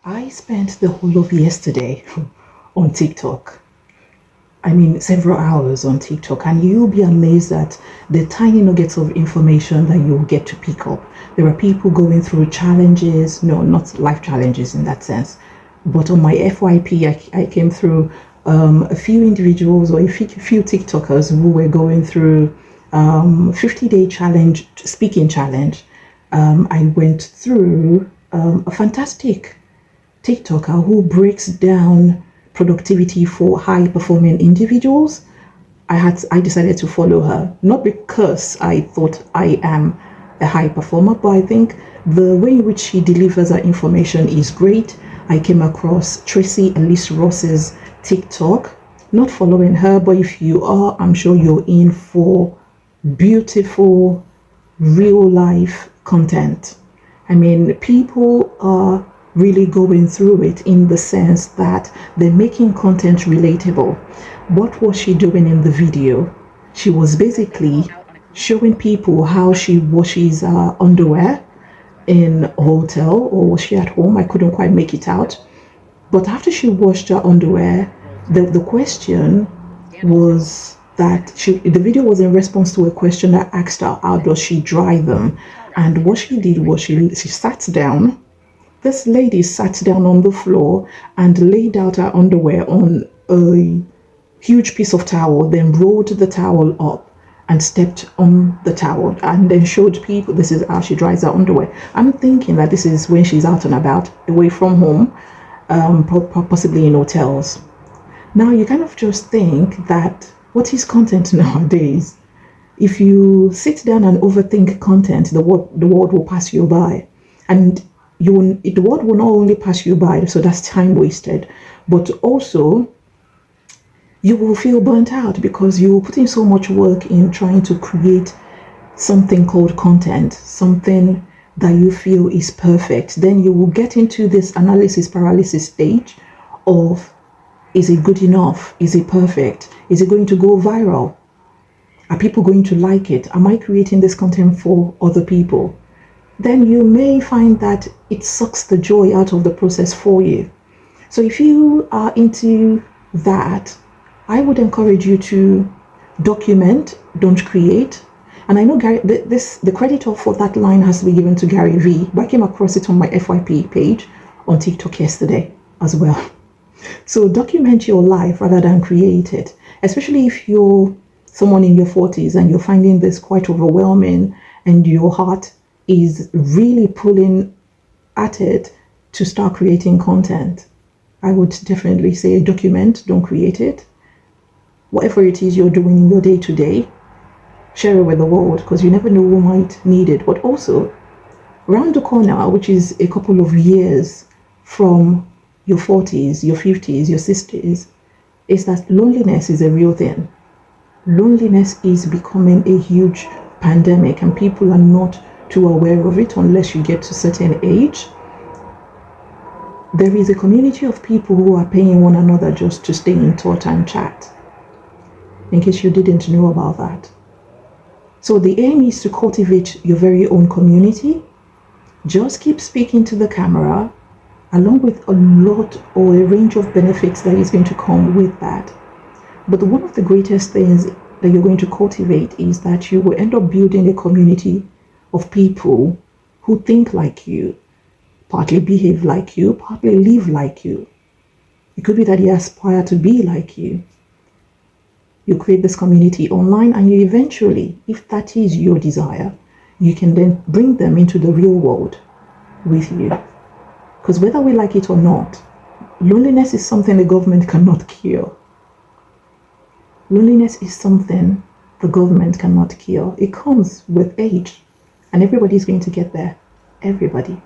I spent the whole of yesterday on TikTok. I mean, several hours on TikTok, and you'll be amazed at the tiny nuggets of information that you'll get to pick up. There are people going through challenges, no, not life challenges in that sense, but on my FYP, I came through a few individuals or a few TikTokers who were going through 50-day challenge, speaking challenge. I went through a fantastic TikToker who breaks down productivity for high performing individuals. I decided to follow her, not because I thought I am a high performer, but I think the way in which she delivers her information is great. I came across Tracy Elise Ross's TikTok, not following her, but if you are, I'm sure you're in for beautiful real life content. I mean, people are really going through it in the sense that they're making content relatable. What was she doing in the video? She was basically showing people how she washes underwear in a hotel, or was she at home? I couldn't quite make it out. But after she washed her underwear, the question was that the video was in response to a question that asked her how does she dry them. And what she did was she sat down. This lady sat down on the floor and laid out her underwear on a huge piece of towel, then rolled the towel up and stepped on the towel and then showed people this is how she dries her underwear. I'm thinking that this is when she's out and about, away from home, possibly in hotels. Now you kind of just think that what is content nowadays? If you sit down and overthink content, the world will pass you by. And the world will not only pass you by, so that's time wasted, but also you will feel burnt out because you will put in so much work in trying to create something called content, something that you feel is perfect. Then you will get into this analysis paralysis stage of, is it good enough? Is it perfect? Is it going to go viral? Are people going to like it? Am I creating this content for other people? Then you may find that it sucks the joy out of the process for you. So if you are into that, I would encourage you to document, don't create. And I know Gary, the credit for that line has to be given to Gary V, but I came across it on my FYP page on TikTok yesterday as well. So document your life rather than create it, especially if you're someone in your 40s and you're finding this quite overwhelming and your heart is really pulling at it to start creating content. I would definitely say document, don't create it. Whatever it is you're doing in your day to day, share it with the world because you never know who might need it. But also, around the corner, which is a couple of years from your 40s, your 50s, your 60s, is that loneliness is a real thing. Loneliness is becoming a huge pandemic and people are not too aware of it unless you get to a certain age. There is a community of people who are paying one another just to stay in touch and chat, in case you didn't know about that. So the aim is to cultivate your very own community. Just keep speaking to the camera, along with a lot or a range of benefits that is going to come with that. But one of the greatest things that you're going to cultivate is that you will end up building a community of people who think like you, partly behave like you, partly live like you. It could be that you aspire to be like you. You create this community online and you eventually, if that is your desire, you can then bring them into the real world with you. Because whether we like it or not, loneliness is something the government cannot cure. Loneliness is something the government cannot cure. It comes with age, and everybody is going to get there. Everybody.